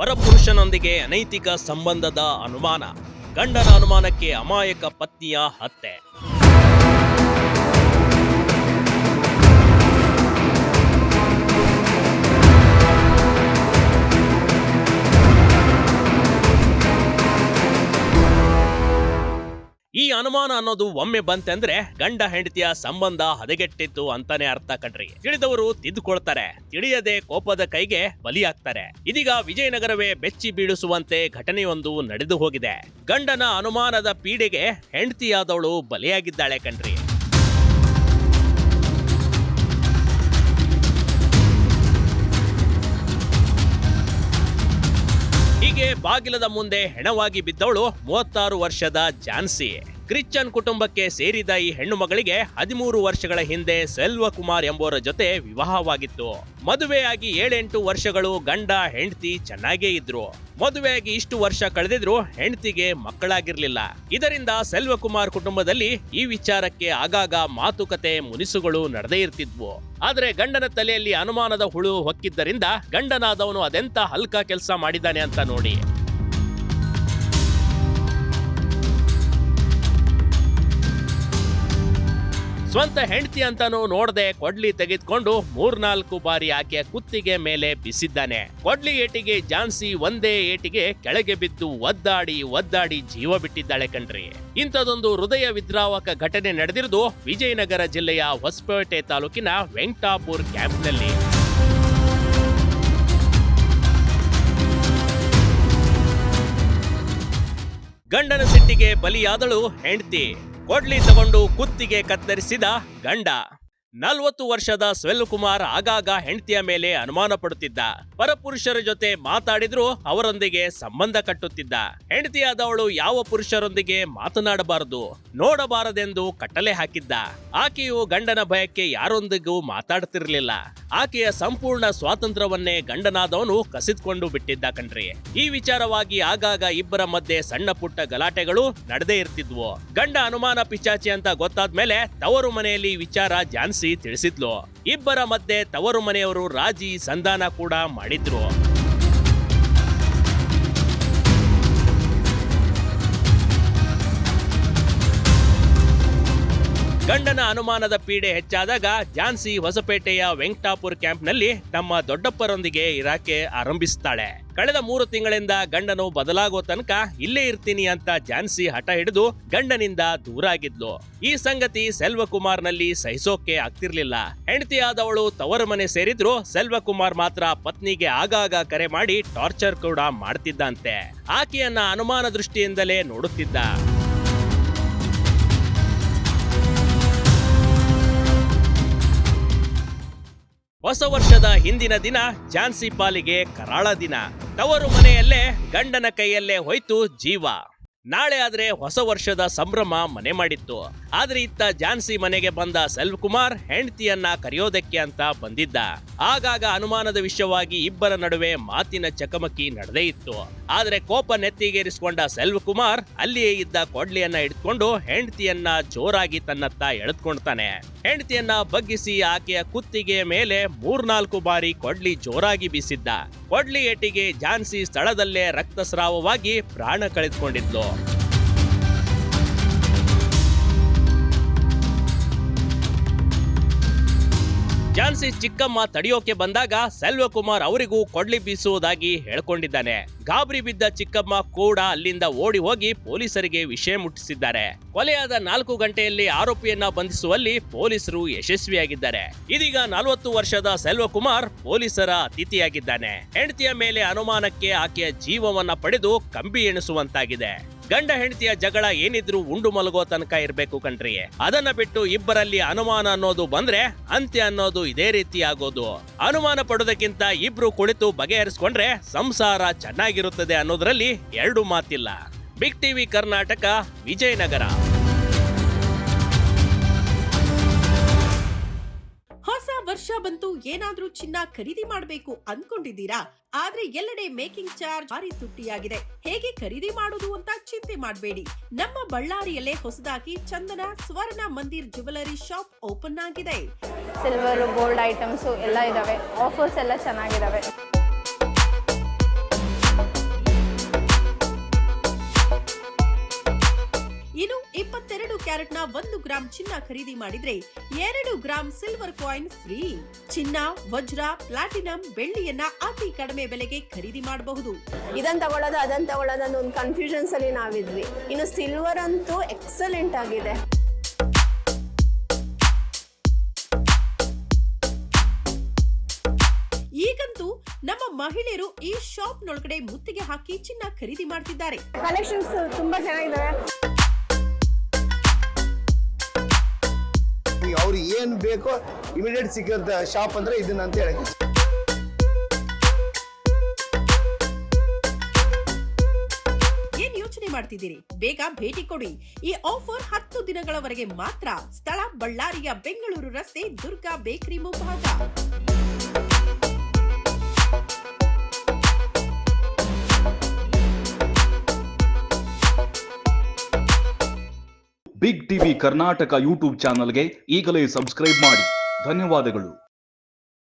ಪರಪುರುಷನೊಂದಿಗೆ ಅನೈತಿಕ ಸಂಬಂಧದ ಅನುಮಾನ. ಗಂಡನ ಅನುಮಾನಕ್ಕೆ ಅಮಾಯಕ ಪತ್ನಿಯ ಹತ್ಯೆ. ಈ ಅನುಮಾನ ಅನ್ನೋದು ಒಮ್ಮೆ ಬಂತೆಂದ್ರೆ ಗಂಡ ಹೆಂಡತಿಯ ಸಂಬಂಧ ಹದಗೆಟ್ಟಿತ್ತು ಅಂತಾನೆ ಅರ್ಥ ಕಣ್ರಿ. ತಿಳಿದವರು ತಿದ್ದುಕೊಳ್ತಾರೆ, ತಿಳಿಯದೆ ಕೋಪದ ಕೈಗೆ ಬಲಿಯಾಗ್ತಾರೆ. ಇದೀಗ ವಿಜಯನಗರವೇ ಬೆಚ್ಚಿ ಬೀಳಿಸುವಂತೆ ಘಟನೆಯೊಂದು ನಡೆದು ಹೋಗಿದೆ. ಗಂಡನ ಅನುಮಾನದ ಪೀಡೆಗೆ ಹೆಂಡತಿಯಾದವಳು ಬಲಿಯಾಗಿದ್ದಾಳೆ ಕಣ್ರಿ. ಹೀಗೆ ಬಾಗಿಲದ ಮುಂದೆ ಹೆಣವಾಗಿ ಬಿದ್ದವಳು 36 ವರ್ಷದ ಝಾನ್ಸಿ. ಕ್ರಿಶ್ಚಿಯನ್ ಕುಟುಂಬಕ್ಕೆ ಸೇರಿದ ಈ ಹೆಣ್ಣು ಮಗಳಿಗೆ 13 ವರ್ಷಗಳ ಹಿಂದೆ ಸೆಲ್ವಕುಮಾರ್ ಎಂಬುವರ ಜೊತೆ ವಿವಾಹವಾಗಿತ್ತು. ಮದುವೆಯಾಗಿ 7-8 ವರ್ಷಗಳು ಗಂಡ ಹೆಂಡತಿ ಚೆನ್ನಾಗೇ ಇದ್ರು. ಮದುವೆಯಾಗಿ ಇಷ್ಟು ವರ್ಷ ಕಳೆದಿದ್ರು ಹೆಂಡತಿಗೆ ಮಕ್ಕಳಾಗಿರ್ಲಿಲ್ಲ. ಇದರಿಂದ ಸೆಲ್ವಕುಮಾರ್ ಕುಟುಂಬದಲ್ಲಿ ಈ ವಿಚಾರಕ್ಕೆ ಆಗಾಗ ಮಾತುಕತೆ ಮುನಿಸುಗಳು ನಡೆದೇ ಇರ್ತಿದ್ವು. ಆದ್ರೆ ಗಂಡನ ತಲೆಯಲ್ಲಿ ಅನುಮಾನದ ಹುಳು ಹೊಕ್ಕಿದ್ದರಿಂದ ಗಂಡನಾದವನು ಅದೆಂತ ಹಲ್ಕ ಕೆಲಸ ಮಾಡಿದ್ದಾನೆ ಅಂತ ನೋಡಿ. ಸ್ವಂತ ಹೆಂಡತಿ ಅಂತಾನು ನೋಡದೆ ಕೊಡ್ಲಿ ತೆಗೆದುಕೊಂಡು 3-4 ಬಾರಿ ಆಕೆಯ ಕುತ್ತಿಗೆ ಮೇಲೆ ಬಿಸಿದ್ದಾನೆ. ಕೊಡ್ಲಿ ಏಟಿಗೆ ಝಾನ್ಸಿ ಒಂದೇ ಏಟಿಗೆ ಕೆಳಗೆ ಬಿದ್ದು ಒದ್ದಾಡಿ ಜೀವ ಬಿಟ್ಟಿದ್ದಾಳೆ ಕಣ್ರಿ. ಇಂಥದೊಂದು ಹೃದಯ ವಿದ್ರಾವಕ ಘಟನೆ ನಡೆದಿರುವುದು ವಿಜಯನಗರ ಜಿಲ್ಲೆಯ ಹೊಸಪೇಟೆ ತಾಲೂಕಿನ ವೆಂಕಟಾಪುರ ಕ್ಯಾಂಪ್ನಲ್ಲಿ. ಗಂಡನ ಸಿಟ್ಟಿಗೆ ಬಲಿಯಾದಳು ಹೆಂಡತಿ. ಕೊಡ್ಲಿ ತಗೊಂಡು ಕುತ್ತಿಗೆ ಕತ್ತರಿಸಿದ ಗಂಡ. 40 ವರ್ಷದ ಸೆಲ್ವಕುಮಾರ್ ಆಗಾಗ ಹೆಂಡತಿಯ ಮೇಲೆ ಅನುಮಾನ ಪಡುತ್ತಿದ್ದ. ಪರಪುರುಷರ ಜೊತೆ ಮಾತಾಡಿದ್ರು ಅವರೊಂದಿಗೆ ಸಂಬಂಧ ಕಟ್ಟುತ್ತಿದ್ದ. ಹೆಂಡತಿಯಾದವಳು ಯಾವ ಪುರುಷರೊಂದಿಗೆ ಮಾತನಾಡಬಾರದು, ನೋಡಬಾರದೆಂದು ಕಟ್ಟಲೆ ಹಾಕಿದ್ದ. ಆಕೆಯು ಗಂಡನ ಭಯಕ್ಕೆ ಯಾರೊಂದಿಗೂ ಮಾತಾಡ್ತಿರ್ಲಿಲ್ಲ. ಆಕೆಯ ಸಂಪೂರ್ಣ ಸ್ವಾತಂತ್ರ್ಯವನ್ನೇ ಗಂಡನಾದವನು ಕಸಿದ್ಕೊಂಡು ಬಿಟ್ಟಿದ್ದ ಕಣ್ರಿ. ಈ ವಿಚಾರವಾಗಿ ಆಗಾಗ ಇಬ್ಬರ ಮಧ್ಯೆ ಸಣ್ಣ ಪುಟ್ಟ ಗಲಾಟೆಗಳು ನಡೆದೇ ಇರ್ತಿದ್ವು. ಗಂಡ ಅನುಮಾನ ಪಿಚಾಚಿ ಅಂತ ಗೊತ್ತಾದ್ಮೇಲೆ ತವರು ಮನೆಯಲ್ಲಿ ವಿಚಾರ ಝಾನ್ಸಿ ತಿಳಿಸಿದ್ಲು. ಇಬ್ಬರ ಮಧ್ಯೆ ತವರು ಮನೆಯವರು ರಾಜಿ ಸಂಧಾನ ಕೂಡ ಮಾಡಿದ್ರು. ಗಂಡನ ಅನುಮಾನದ ಪೀಡೆ ಹೆಚ್ಚಾದಾಗ ಝಾನ್ಸಿ ಹೊಸಪೇಟೆಯ ವೆಂಕಟಾಪುರ ಕ್ಯಾಂಪ್ನಲ್ಲಿ ತಮ್ಮ ದೊಡ್ಡಪ್ಪರೊಂದಿಗೆ ಇರಾಕೆ ಆರಂಭಿಸುತ್ತಾಳೆ. ಕಳೆದ 3 ತಿಂಗಳಿಂದ ಗಂಡನು ಬದಲಾಗೋ ತನಕ ಇಲ್ಲೇ ಇರ್ತೀನಿ ಅಂತ ಝಾನ್ಸಿ ಹಠ ಹಿಡಿದು ಗಂಡನಿಂದ ದೂರ ಆಗಿದ್ಲು. ಈ ಸಂಗತಿ ಸೆಲ್ವಕುಮಾರ್ನಲ್ಲಿ ಸಹಿಸೋಕೆ ಆಗ್ತಿರ್ಲಿಲ್ಲ. ಹೆಂಡತಿಯಾದವಳು ತವರು ಮನೆ ಸೇರಿದ್ರು ಸೆಲ್ವಕುಮಾರ್ ಮಾತ್ರ ಪತ್ನಿಗೆ ಆಗಾಗ ಕರೆ ಮಾಡಿ ಟಾರ್ಚರ್ ಕೂಡ ಮಾಡ್ತಿದ್ದಂತೆ. ಆಕೆಯನ್ನ ಅನುಮಾನ ದೃಷ್ಟಿಯಿಂದಲೇ ನೋಡುತ್ತಿದ್ದ. ಹೊಸ ವರ್ಷದ ಹಿಂದಿನ ದಿನ ಝಾನ್ಸಿ ಪಾಲಿಗೆ ಕರಾಳ ದಿನ. ತವರು ಮನೆಯಲ್ಲೇ ಗಂಡನ ಕೈಯಲ್ಲೇ ಹೋಯ್ತು ಜೀವ. ನಾಳೆ ಆದ್ರೆ ಹೊಸ ವರ್ಷದ ಸಂಭ್ರಮ ಮನೆ ಮಾಡಿತ್ತು. ಆದ್ರೆ ಇತ್ತ ಝಾನ್ಸಿ ಮನೆಗೆ ಬಂದ ಸೆಲ್ವಕುಮಾರ್ ಹೆಂಡತಿಯನ್ನ ಕರೆಯೋದಕ್ಕೆ ಅಂತ ಬಂದಿದ್ದ. ಆಗಾಗ ಅನುಮಾನದ ವಿಷಯವಾಗಿ ಇಬ್ಬರ ನಡುವೆ ಮಾತಿನ ಚಕಮಕಿ ನಡೆದೇ ಇತ್ತು. ಆದ್ರೆ ಕೋಪ ನೆತ್ತಿಗೇರಿಸಿಕೊಂಡ ಸೆಲ್ವಕುಮಾರ್ ಅಲ್ಲಿಯೇ ಇದ್ದ ಕೊಡ್ಲಿಯನ್ನ ಹಿಡ್ಕೊಂಡು ಹೆಂಡತಿಯನ್ನ ಜೋರಾಗಿ ತನ್ನತ್ತ ಎಳೆದುಕೊಳ್ತಾನೆ. ಹೆಂಡತಿಯನ್ನ ಬಗ್ಗಿಸಿ ಆಕೆಯ ಕುತ್ತಿಗೆ ಮೇಲೆ 3-4 ಬಾರಿ ಕೊಡ್ಲಿ ಜೋರಾಗಿ ಬೀಸಿದ್ದ. ಕೊಡ್ಲಿ ಏಟಿಗೆ ಝಾನ್ಸಿ ಸ್ಥಳದಲ್ಲೇ ರಕ್ತಸ್ರಾವವಾಗಿ ಪ್ರಾಣ ಕಳೆದುಕೊಂಡಿದ್ಲು. ಝಾನ್ಸಿ ಚಿಕ್ಕಮ್ಮ ತಡೆಯೋಕೆ ಬಂದಾಗ ಸೆಲ್ವಕುಮಾರ್ ಅವರಿಗೂ ಕೊಡ್ಲಿ ಬೀಸುವುದಾಗಿ ಹೇಳ್ಕೊಂಡಿದ್ದಾನೆ. ಗಾಬರಿ ಬಿದ್ದ ಚಿಕ್ಕಮ್ಮ ಕೂಡ ಅಲ್ಲಿಂದ ಓಡಿ ಹೋಗಿ ಪೊಲೀಸರಿಗೆ ವಿಷಯ ಮುಟ್ಟಿಸಿದ್ದಾರೆ. ಕೊಲೆಯಾದ 4 ಗಂಟೆಯಲ್ಲಿ ಆರೋಪಿಯನ್ನ ಬಂಧಿಸುವಲ್ಲಿ ಪೊಲೀಸರು ಯಶಸ್ವಿಯಾಗಿದ್ದಾರೆ. ಇದೀಗ 40 ವರ್ಷದ ಸೆಲ್ವಕುಮಾರ್ ಪೊಲೀಸರ ಅತಿಥಿಯಾಗಿದ್ದಾನೆ. ಹೆಂಡತಿಯ ಮೇಲೆ ಅನುಮಾನಕ್ಕೆ ಆಕೆಯ ಜೀವವನ್ನ ಪಡೆದು ಕಂಬಿ ಎಣಿಸುವಂತಾಗಿದೆ. ಗಂಡ ಹೆಂಡತಿಯ ಜಗಳ ಏನಿದ್ರು ಉಂಡು ಮಲಗೋ ತನಕ ಇರ್ಬೇಕು ಕಣ್ರಿ. ಅದನ್ನ ಬಿಟ್ಟು ಇಬ್ಬರಲ್ಲಿ ಅನುಮಾನ ಅನ್ನೋದು ಬಂದ್ರೆ ಅಂತ್ಯ ಅನ್ನೋದು ಇದೇ ರೀತಿ ಆಗೋದು. ಅನುಮಾನ ಪಡೋದಕ್ಕಿಂತ ಇಬ್ರು ಕುಳಿತು ಬಗೆಹರಿಸಿಕೊಂಡ್ರೆ ಸಂಸಾರ ಚೆನ್ನಾಗಿರುತ್ತದೆ ಅನ್ನೋದ್ರಲ್ಲಿ 2 ಮಾತಿಲ್ಲ. Big TV Karnataka, Vijayanagara. ಹೊಸ ವರ್ಷ ಬಂತು, ಏನಾದ್ರೂ ಚಿನ್ನ ಖರೀದಿ ಮಾಡಬೇಕು ಅನ್ಕೊಂಡಿದ್ದೀರಾ? ಆದ್ರೆ ಎಲ್ಲೆಡೆ ಮೇಕಿಂಗ್ ಚಾರ್ಜ್ ಭಾರಿ ತುಟ್ಟಿಯಾಗಿದೆ. ಹೇಗೆ ಖರೀದಿ ಮಾಡೋದು ಅಂತ ಚಿಂತೆ ಮಾಡಬೇಡಿ. ನಮ್ಮ ಬಳ್ಳಾರಿಯಲ್ಲೇ ಹೊಸದಾಗಿ ಚಂದನ ಸ್ವರ್ಣ ಮಂದಿರ್ ಜ್ಯುವೆಲರಿ ಶಾಪ್ ಓಪನ್ ಆಗಿದೆ. ಸಿಲ್ವರ್ ಗೋಲ್ಡ್ ಐಟಮ್ಸ್ ಎಲ್ಲ ಇದಾವೆ. ಆಫರ್ಸ್ ಎಲ್ಲ ಚೆನ್ನಾಗಿದಾವೆ. ಕ್ಯಾರೆಟ್ನ 1 ಗ್ರಾಂ ಚಿನ್ನ ಖರೀದಿ ಮಾಡಿದ್ರೆ 2 ಗ್ರಾಂ ಸಿಲ್ವರ್ ಕಾಯಿನ್ ಫ್ರೀ. ಚಿನ್ನ, ವಜ್ರ, ಪ್ಲಾಟಿನಂ, ಬೆಳ್ಳಿಯನ್ನ ಅತಿ ಕಡಿಮೆ ಬೆಲೆಗೆ ಖರೀದಿ ಮಾಡಬಹುದು. ಇದನ್ನ ತಗೊಳ್ಳೋದು ಅದನ್ನ ತಗೊಳ್ಳೋದು ಅನ್ನೋ ಒಂದು ಕನ್ಫ್ಯೂಷನ್ಸ್ ಅಲ್ಲಿ ನಾವಿದ್ವಿ. ಇನ್ನು ಸಿಲ್ವರ್ ಅಂತೂ ಎಕ್ಸಲೆಂಟ್ ಆಗಿದೆ. ಈಗಂತೂ ನಮ್ಮ ಮಹಿಳೆಯರು ಈ ಶಾಪ್ ನೊಳಗಡೆ ಮುತ್ತಿಗೆ ಹಾಕಿ ಚಿನ್ನ ಖರೀದಿ ಮಾಡ್ತಿದ್ದಾರೆ. ಕಲೆಕ್ಷನ್ಸ್ ತುಂಬಾ ಚೆನ್ನಾಗಿದ್ದಾವೆ. ಅವ್ರು ಏನ್ ಬೇಕೋ ಇಮಿಡಿಯೇಟ್ ಸಿಕ್ಕಂತ ಶಾಪ್ ಅಂದ್ರೆ ಇದನ್ನ ಅಂತ ಹೇಳಿ. ಏನ್ ಯೋಚನೆ ಮಾಡ್ತಿದ್ದೀರಿ? ಬೇಗ ಭೇಟಿ ಕೊಡಿ. ಈ ಆಫರ್ 10 ದಿನಗಳವರೆಗೆ ಮಾತ್ರ. ಸ್ಥಳ ಬಳ್ಳಾರಿಯ ಬೆಂಗಳೂರು ರಸ್ತೆ, ದುರ್ಗಾ ಬೇಕರಿ ಮುಂಭಾಗ. ಬಿಗ್ ಟಿವಿ ಕರ್ನಾಟಕ ಯೂಟ್ಯೂಬ್ ಚಾನಲ್ಗೆ ಈಗಲೇ ಸಬ್ಸ್ಕ್ರೈಬ್ ಮಾಡಿ. ಧನ್ಯವಾದಗಳು.